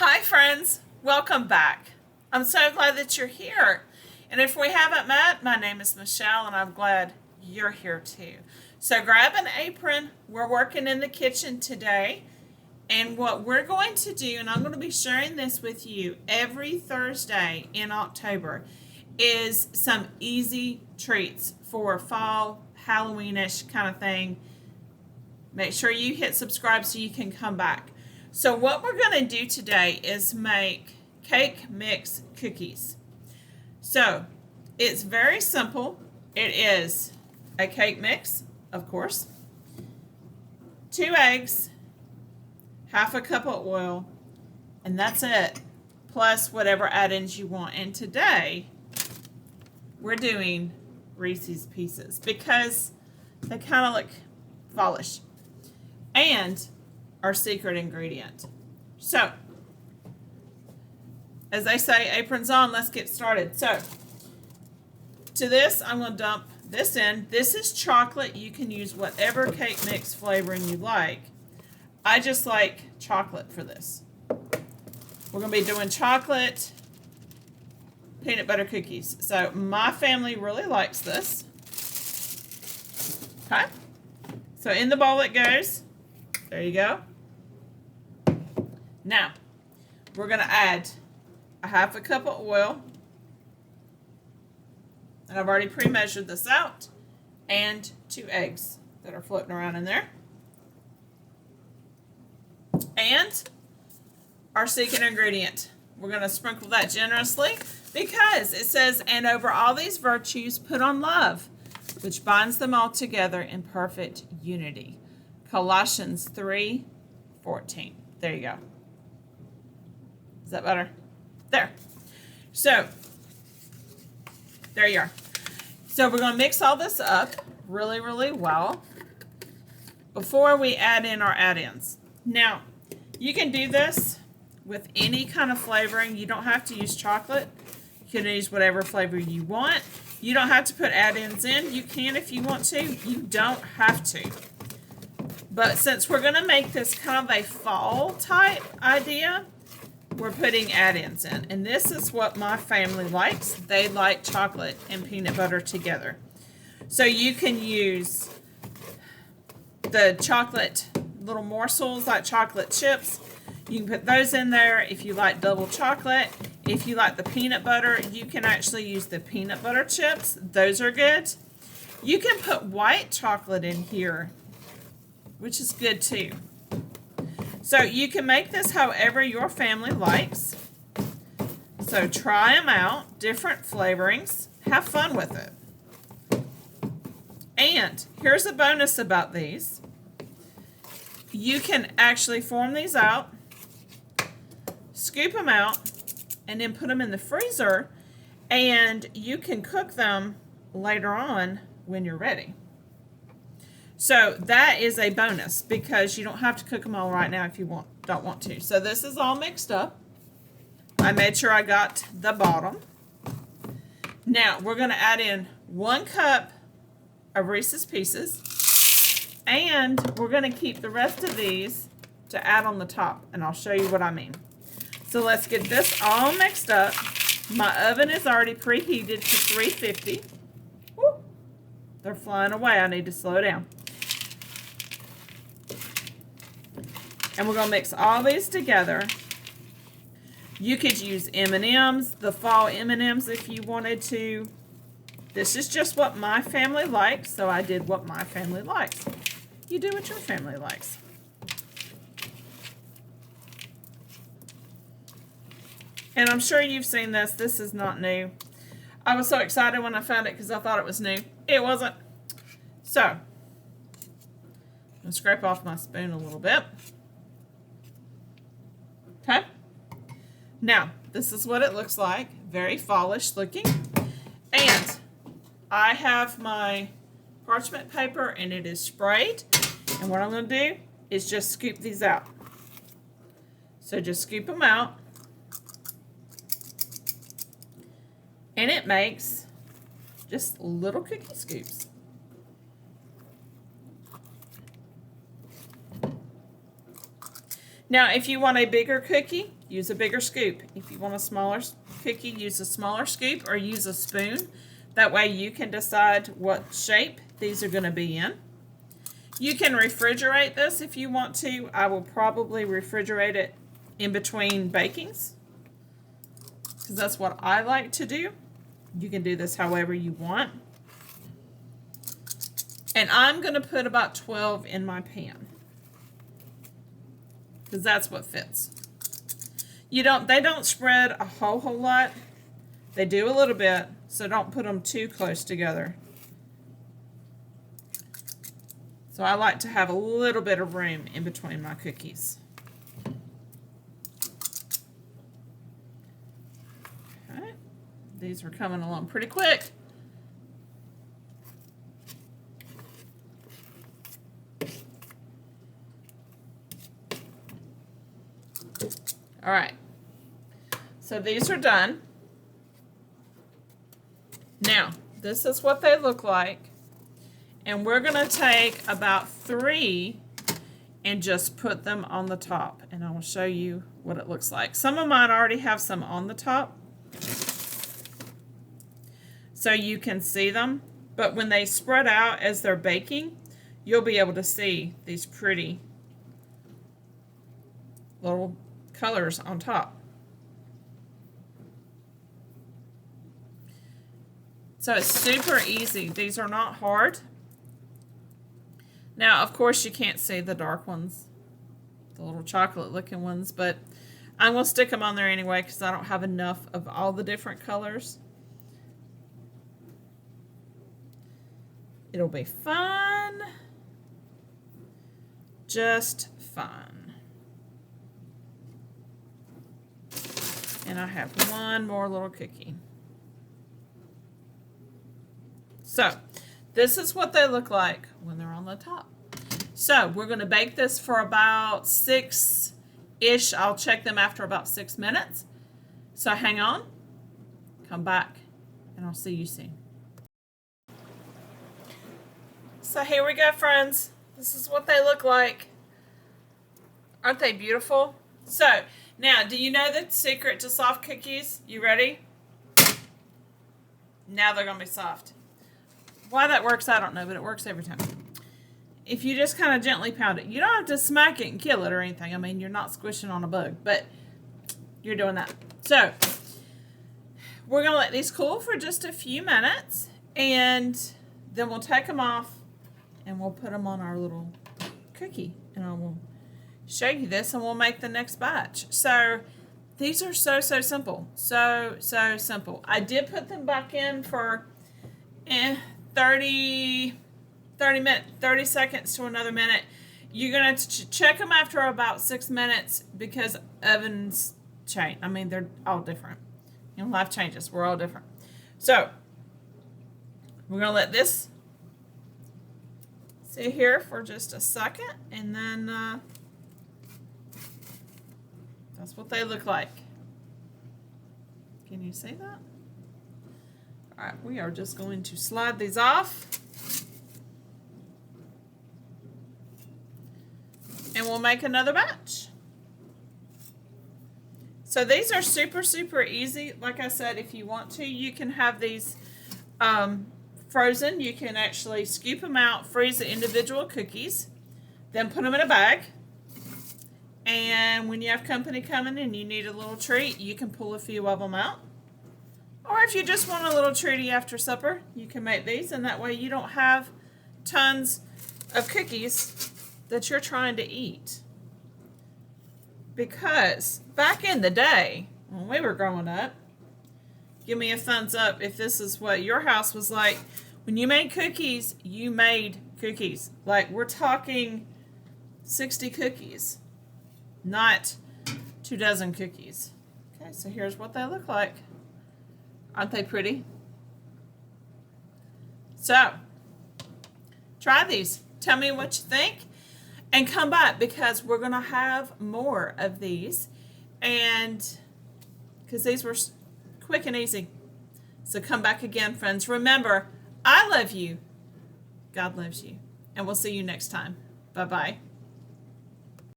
Hi friends, welcome back. I'm so glad that you're here. And if we haven't met, my name is Michelle and I'm glad you're here too. So grab an apron. We're working in the kitchen today. And what we're going to do, and I'm going to be sharing this with you every Thursday in October, is some easy treats for fall, Halloweenish kind of thing. Make sure you hit subscribe so you can come back. So what we're going to do today is make cake mix cookies. So it's very simple. It is a cake mix, of course, 2 eggs, half a cup of oil, and that's it, plus whatever add-ins you want. And today we're doing Reese's Pieces because they kind of look fallish. And our secret ingredient. So, as they say, aprons on, let's get started. So, to this, I'm going to dump this in. This is chocolate. You can use whatever cake mix flavoring you like. I just like chocolate for this. We're going to be doing chocolate peanut butter cookies. So, my family really likes this. Okay? So, in the bowl it goes. There you go. Now, we're going to add a half a cup of oil, and I've already pre-measured this out, and 2 eggs that are floating around in there. And our secret ingredient. We're going to sprinkle that generously because it says, and over all these virtues put on love, which binds them all together in perfect unity. Colossians 3:14. There you go. Is that better? There. So, there you are. So we're going to mix all this up really, really well before we add in our add-ins. Now, you can do this with any kind of flavoring. You don't have to use chocolate. You can use whatever flavor you want. You don't have to put add-ins in. You can if you want to. You don't have to. But since we're going to make this kind of a fall type idea, we're putting add-ins in. And this is what my family likes. They like chocolate and peanut butter together. So you can use the chocolate little morsels like chocolate chips. You can put those in there if you like double chocolate. If you like the peanut butter, you can actually use the peanut butter chips. Those are good. You can put white chocolate in here, which is good too. So you can make this however your family likes. So try them out, different flavorings. Have fun with it. And here's a bonus about these. You can actually form these out, scoop them out, and then put them in the freezer, and you can cook them later on when you're ready. So that is a bonus because you don't have to cook them all right now if you don't want to. So this is all mixed up. I made sure I got the bottom. Now we're going to add in 1 cup of Reese's Pieces, and we're going to keep the rest of these to add on the top, and I'll show you what I mean. So let's get this all mixed up. My oven is already preheated to 350. Woo. They're flying away. I need to slow down. And we're going to mix all these together. You could use M&Ms, the fall M&Ms if you wanted to. This is just what my family likes, so I did what my family likes. You do what your family likes. And I'm sure you've seen this. This is not new. I was so excited when I found it because I thought it was new. It wasn't. So, I'm going to scrape off my spoon a little bit. Okay. Now, this is what it looks like. Very fallish looking. And I have my parchment paper and it is sprayed. And what I'm going to do is just scoop these out. So just scoop them out. And it makes just little cookie scoops. Now, if you want a bigger cookie, use a bigger scoop. If you want a smaller cookie, use a smaller scoop or use a spoon. That way you can decide what shape these are going to be in. You can refrigerate this if you want to. I will probably refrigerate it in between bakings because that's what I like to do. You can do this however you want. And I'm going to put about 12 in my pan because that's what fits. They don't spread a whole lot. They do a little bit, so don't put them too close together. So I like to have a little bit of room in between my cookies. Okay, these are coming along pretty quick. All right, so these are done. Now, this is what they look like. And we're going to take about 3 and just put them on the top. And I will show you what it looks like. Some of mine already have some on the top, so you can see them. But when they spread out as they're baking, you'll be able to see these pretty little colors on top. So it's super easy. These are not hard. Now, of course, you can't see the dark ones, the little chocolate looking ones, but I'm going to stick them on there anyway because I don't have enough of all the different colors. It'll be fun. Just fun. And I have one more little cookie. So, this is what they look like when they're on the top. So, we're going to bake this for about 6-ish. I'll check them after about 6 minutes. So, hang on. Come back, and I'll see you soon. So, here we go, friends. This is what they look like. Aren't they beautiful? So, now, do you know the secret to soft cookies? You ready? Now they're going to be soft. Why that works, I don't know, but it works every time. If you just kind of gently pound it, you don't have to smack it and kill it or anything. I mean, you're not squishing on a bug, but you're doing that. So, we're going to let these cool for just a few minutes, and then we'll take them off, and we'll put them on our little cookie, and I will show you this, and we'll make the next batch. So, these are so simple. So simple. I did put them back in for 30 seconds to another minute. You're going to check them after about 6 minutes because ovens change. I mean, they're all different. You know, life changes. We're all different. So, we're going to let this sit here for just a second, and then that's what they look like. Can you see that? All right, we are just going to slide these off. And we'll make another batch. So these are super easy. Like I said, if you want to, you can have these frozen. You can actually scoop them out, freeze the individual cookies, then put them in a bag. And when you have company coming and you need a little treat, you can pull a few of them out. Or if you just want a little treaty after supper, you can make these, and that way you don't have tons of cookies that you're trying to eat. Because back in the day, when we were growing up, give me a thumbs up if this is what your house was like. When you made cookies, you made cookies. Like, we're talking 60 cookies, not 24 cookies. Okay, so here's what they look like. Aren't they pretty? So, try these. Tell me what you think. And come back because we're going to have more of these. And because these were quick and easy. So come back again, friends. Remember, I love you. God loves you. And we'll see you next time. Bye-bye.